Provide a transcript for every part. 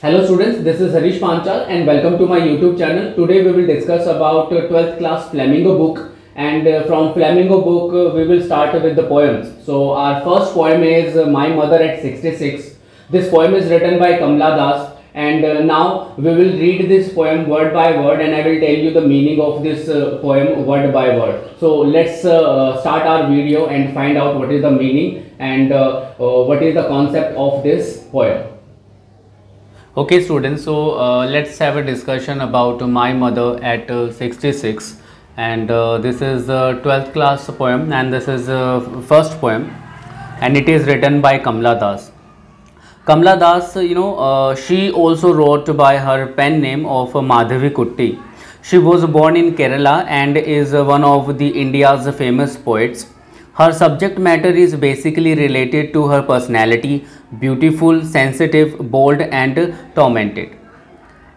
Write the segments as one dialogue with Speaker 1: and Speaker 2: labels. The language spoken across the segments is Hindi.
Speaker 1: Hello students, this is Harish Panchal and welcome to my YouTube channel. Today we will discuss about 12th class Flamingo book, and from Flamingo book we will start with the poems. So our first poem is My Mother at 66. This poem is written by Kamla Das, and now we will read this poem word by word and I will tell you the meaning of this poem word by word. So let's start our video and find out what is the meaning and what is the concept of this poem. Okay students, so let's have a discussion about My Mother at 66, and this is the 12th class poem and this is first poem and it is written by Kamla Das. Kamla Das, she also wrote by her pen name of Madhavi Kutty. She was born in Kerala and is one of the India's famous poets. Her subject matter is basically related to her personality, beautiful, sensitive, bold and tormented.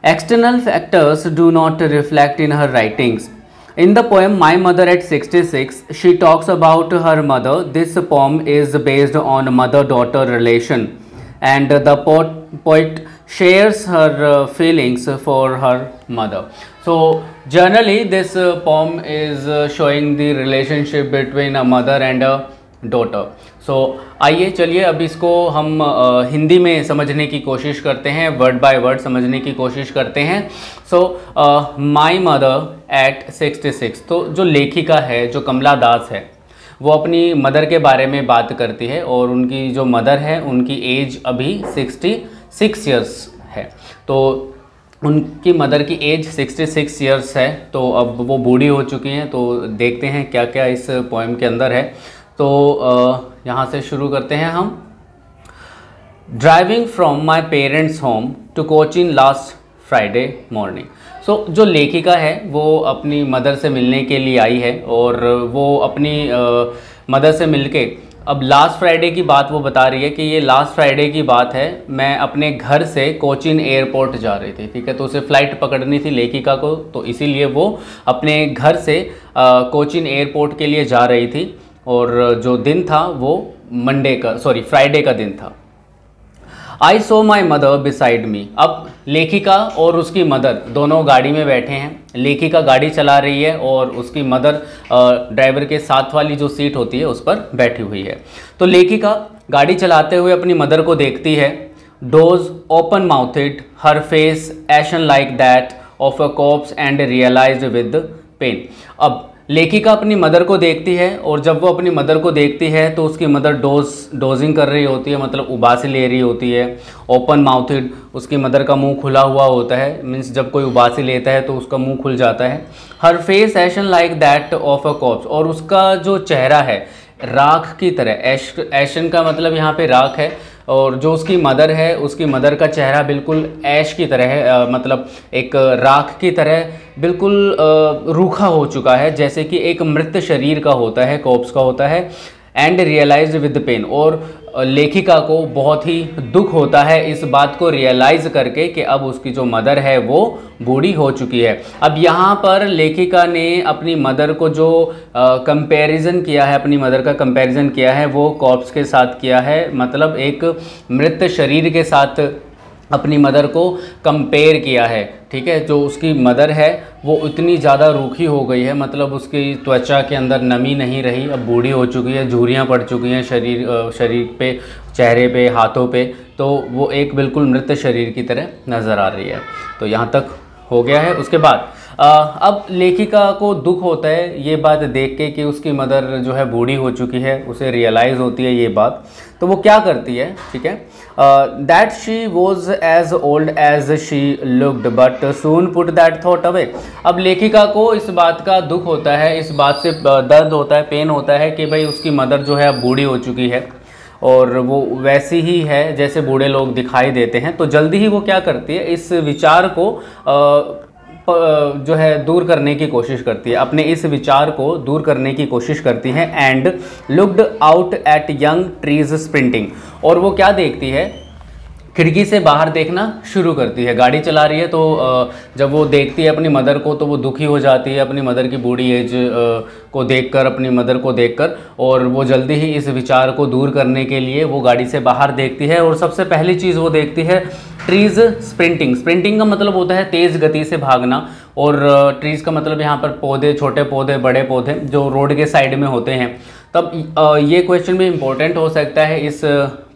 Speaker 1: External factors do not reflect in her writings. In the poem My Mother at 66, she talks about her mother. This poem is based on mother-daughter relation, and the poet shares her feelings for her mother. So generally this poem is showing the relationship between a mother and a daughter. So आइए चलिए अब इसको हम हिंदी में समझने की कोशिश करते हैं, वर्ड बाय वर्ड समझने की कोशिश करते हैं. सो माई मदर एट 66, तो जो लेखिका है, जो कमला दास है, वो अपनी मदर के बारे में बात करती है और उनकी जो मदर है उनकी एज अभी 66 ईयर्स है. तो उनकी मदर की एज 66 ईयर्स है, तो अब वो बूढ़ी हो चुकी हैं. तो देखते हैं क्या क्या इस पोएम के अंदर है. तो यहाँ से शुरू करते हैं हम. Driving from my parents home to Cochin last Friday morning. So जो लेखिका है वो अपनी मदर से मिलने के लिए आई है और वो अपनी मदर से मिलके अब लास्ट फ्राइडे की बात वो बता रही है कि ये लास्ट फ्राइडे की बात है, मैं अपने घर से कोचीन एयरपोर्ट जा रही थी. ठीक है, तो उसे फ़्लाइट पकड़नी थी लेखिका को, तो इसीलिए वो अपने घर से कोचीन एयरपोर्ट के लिए जा रही थी. और जो दिन था वो फ्राइडे का दिन था. आई सो माई मदर बिसाइड मी. अब लेखिका और उसकी मदर दोनों गाड़ी में बैठे हैं. लेखिका गाड़ी चला रही है और उसकी मदर ड्राइवर के साथ वाली जो सीट होती है उस पर बैठी हुई है. तो लेखिका गाड़ी चलाते हुए अपनी मदर को देखती है. Those open mouthed, her face ation like that of a corpse and realised with pain. अब लेखिका अपनी मदर को देखती है और जब वो अपनी मदर को देखती है तो उसकी मदर डोजिंग कर रही होती है, मतलब उबासी ले रही होती है. ओपन माउथेड, उसकी मदर का मुंह खुला हुआ होता है, मीन्स जब कोई उबासी लेता है तो उसका मुंह खुल जाता है. Her face ation like that of a cops, और उसका जो चेहरा है राख की तरह. एशन का मतलब यहाँ पे राख है, और जो उसकी मदर है उसकी मदर का चेहरा बिल्कुल ऐश की तरह है, मतलब एक राख की तरह बिल्कुल रूखा हो चुका है, जैसे कि एक मृत शरीर का होता है, कॉप्स का होता है. एंड रियलाइज्ड विद पेन, और लेखिका को बहुत ही दुख होता है इस बात को रियलाइज़ करके कि अब उसकी जो मदर है वो बूढ़ी हो चुकी है. अब यहाँ पर लेखिका ने अपनी मदर को जो कंपैरिजन किया है, अपनी मदर का कंपैरिजन किया है वो कॉर्प्स के साथ किया है, मतलब एक मृत शरीर के साथ अपनी मदर को कंपेयर किया है. ठीक है, जो उसकी मदर है वो इतनी ज़्यादा रूखी हो गई है, मतलब उसकी त्वचा के अंदर नमी नहीं रही, अब बूढ़ी हो चुकी है, झुर्रियाँ पड़ चुकी हैं शरीर पे, चेहरे पे, हाथों पे, तो वो एक बिल्कुल मृत शरीर की तरह नज़र आ रही है. तो यहाँ तक हो गया है. उसके बाद अब लेखिका को दुख होता है ये बात देख के कि उसकी मदर जो है बूढ़ी हो चुकी है, उसे रियलाइज़ होती है ये बात. तो वो क्या करती है, ठीक है, that she was as old as she looked but soon put that thought away. अब लेखिका को इस बात का दुख होता है, इस बात से दर्द होता है, पेन होता है कि भाई उसकी मदर जो है अब बूढ़ी हो चुकी है और वो वैसी ही है जैसे बूढ़े लोग दिखाई देते हैं. तो जल्दी ही वो क्या करती है, इस विचार को जो है दूर करने की कोशिश करती है, अपने इस विचार को दूर करने की कोशिश करती है. And looked out at young trees sprinting, और वो क्या देखती है खिड़की से बाहर देखना शुरू करती है। गाड़ी चला रही है तो जब वो देखती है अपनी मदर को तो वो दुखी हो जाती है अपनी मदर की बूढ़ी एज को देखकर, अपनी मदर को देखकर, और वो जल्दी ही इस विचार को दूर करने के लिए वो गाड़ी से बाहर देखती है। और सबसे पहली चीज़ वो देखती है ट्रीज़ स्प्रिंटिंग। स्प्रिंटिंग का मतलब होता है तेज़ गति से भागना, और ट्रीज़ का मतलब यहाँ पर पौधे, छोटे पौधे, बड़े पौधे जो रोड के साइड में होते हैं। तब ये क्वेश्चन भी इम्पोर्टेंट हो सकता है इस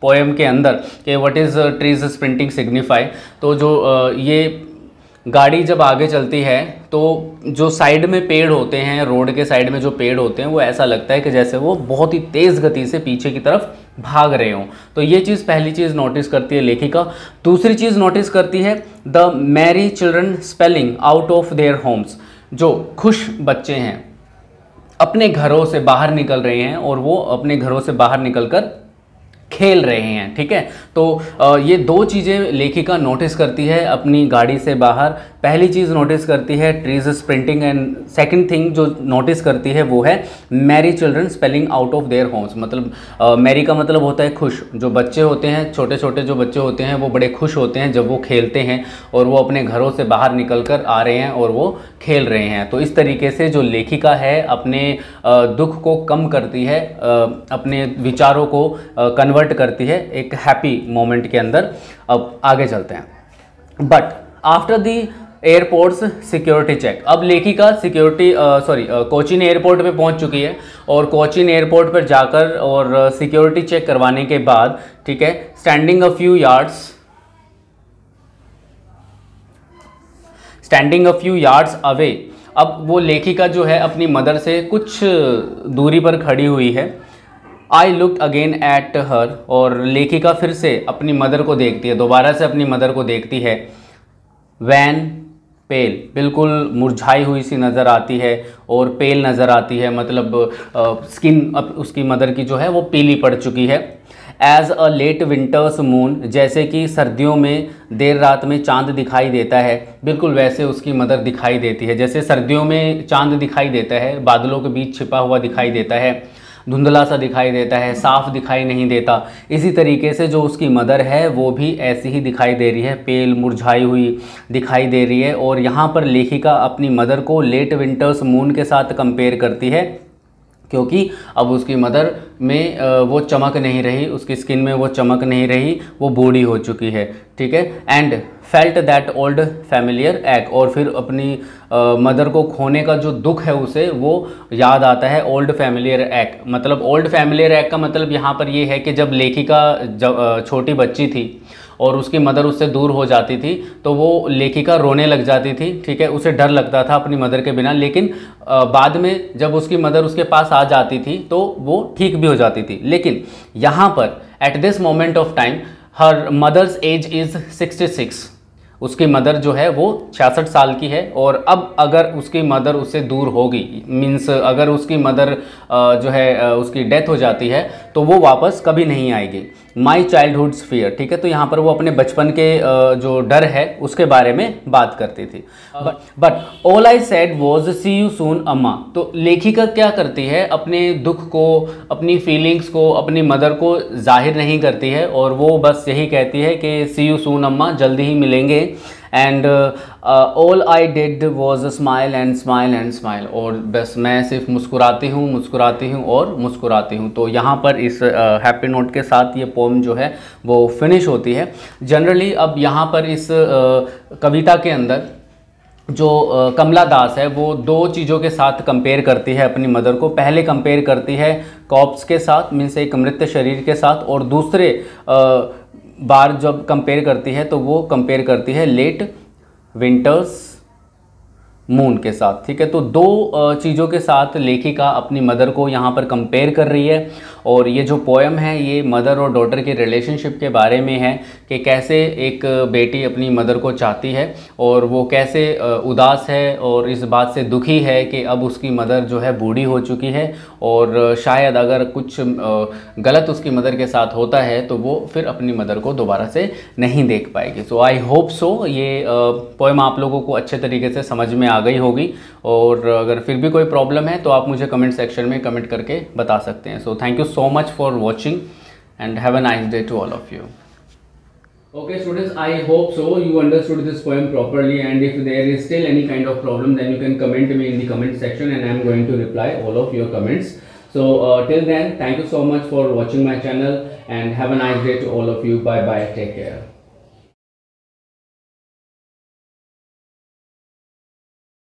Speaker 1: पोएम के अंदर कि what is trees sprinting signify. तो जो ये गाड़ी जब आगे चलती है तो जो साइड में पेड़ होते हैं, रोड के साइड में जो पेड़ होते हैं, वो ऐसा लगता है कि जैसे वो बहुत ही तेज़ गति से पीछे की तरफ भाग रहे हों। तो ये चीज़ पहली चीज़ नोटिस करती है लेखिका। दूसरी चीज़ नोटिस करती है the Mary children spelling out of their homes. जो खुश बच्चे हैं अपने घरों से बाहर निकल रहे हैं और वो अपने घरों से बाहर निकलकर खेल रहे हैं। ठीक है, तो ये दो चीज़ें लेखिका नोटिस करती है अपनी गाड़ी से बाहर। पहली चीज़ नोटिस करती है trees sprinting, and second thing जो नोटिस करती है वो है Mary children spelling out of their homes. मतलब मैरी का मतलब होता है खुश। जो बच्चे होते हैं, छोटे छोटे जो बच्चे होते हैं, वो बड़े खुश होते हैं जब वो खेलते हैं और वो अपने घरों से बाहर निकल कर आ रहे हैं और वो खेल रहे हैं। तो इस तरीके से जो लेखिका है अपने दुख को कम करती है, अपने विचारों को कन्वर्ट करती है एक हैप्पी मोमेंट के अंदर। अब आगे चलते हैं। But after the airport's security check, अब लेखिका कोचीन एयरपोर्ट पे पहुंच चुकी है और कोचीन एयरपोर्ट पर जाकर और सिक्योरिटी चेक करवाने के बाद, ठीक है, standing a few yards away, अब वो लेखिका जो है अपनी मदर से कुछ दूरी पर खड़ी हुई है। I looked again at her, और लेखिका फिर से अपनी मदर को देखती है, दोबारा से अपनी मदर को देखती है। वैन पेल, बिल्कुल मुरझाई हुई सी नज़र आती है और पेल नज़र आती है, मतलब स्किन अब उसकी मदर की जो है वो पीली पड़ चुकी है। As a late winter's moon, जैसे कि सर्दियों में देर रात में चांद दिखाई देता है, बिल्कुल वैसे उसकी मदर दिखाई देती है। जैसे सर्दियों में चांद दिखाई देता है, बादलों के बीच छिपा हुआ दिखाई देता है, धुंधला सा दिखाई देता है, साफ दिखाई नहीं देता, इसी तरीके से जो उसकी मदर है वो भी ऐसी ही दिखाई दे रही है, पेल मुरझाई हुई दिखाई दे रही है। और यहाँ पर लेखिका अपनी मदर को लेट विंटर्स मून के साथ कंपेयर करती है, क्योंकि अब उसकी मदर में वो चमक नहीं रही, उसकी स्किन में वो चमक नहीं रही, वो बूढ़ी हो चुकी है। ठीक है, and felt that old familiar एक, और फिर अपनी मदर को खोने का जो दुख है उसे वो याद आता है ओल्ड फैमिलियर एक। मतलब ओल्ड फैमिलियर एक का मतलब यहाँ पर ये है कि जब लेखिका छोटी बच्ची थी और उसकी मदर उससे दूर हो जाती थी तो वो लेखिका रोने लग जाती थी। ठीक है, उसे डर लगता था अपनी मदर के बिना, लेकिन बाद में जब उसकी मदर उसके पास आ जाती थी तो वो ठीक भी हो जाती थी। लेकिन यहाँ पर at this moment of time her mother's age is 66, उसकी मदर जो है वो 66 साल की है। और अब अगर उसकी मदर उससे दूर होगी, मीन्स अगर उसकी मदर जो है उसकी डेथ हो जाती है तो वो वापस कभी नहीं आएगी। माई चाइल्डहुड्स फियर, ठीक है, तो यहाँ पर वो अपने बचपन के जो डर है उसके बारे में बात करती थी। But all I said was see you soon अम्मा। तो लेखिका क्या करती है, अपने दुख को, अपनी फीलिंग्स को, अपनी मदर को जाहिर नहीं करती है और वो बस यही कहती है कि सी यू सून अम्मा, जल्दी ही मिलेंगे। And all I did was smile and smile and smile, और बस मैं सिर्फ मुस्कुराती हूँ, मुस्कुराती हूँ और मुस्कुराती हूँ। तो यहाँ पर इस हैप्पी नोट के साथ ये पोम जो है वो फिनिश होती है। जनरली अब यहाँ पर इस कविता के अंदर जो कमला दास है वो दो चीज़ों के साथ कंपेयर करती है अपनी मदर को। पहले कंपेयर करती है कॉप्स के साथ, मीन्स एक मृत शरीर के साथ, और दूसरे बार जब कंपेयर करती है तो वो कंपेयर करती है लेट विंटर्स मून के साथ। ठीक है, तो दो चीज़ों के साथ लेखिका अपनी मदर को यहाँ पर कंपेयर कर रही है। और ये जो पोएम है ये मदर और डॉटर के रिलेशनशिप के बारे में है कि कैसे एक बेटी अपनी मदर को चाहती है और वो कैसे उदास है और इस बात से दुखी है कि अब उसकी मदर जो है बूढ़ी हो चुकी है और शायद अगर कुछ गलत उसकी मदर के साथ होता है तो वो फिर अपनी मदर को दोबारा से नहीं देख पाएगी। सो आई होप सो ये पोएम आप लोगों को अच्छे तरीके से समझ में आ गई होगी, और अगर फिर भी कोई प्रॉब्लम है तो आप मुझे कमेंट सेक्शन में कमेंट करके बता सकते हैं। So thank you so much for watching and have a nice day to all of you. Okay, students, I hope so you understood this poem properly, and if there is still any kind of problem, then you can comment me in the comment section and I am going to reply all of your comments. So till then, thank you so much for watching my channel and have a nice day to all of you. Bye bye, take care.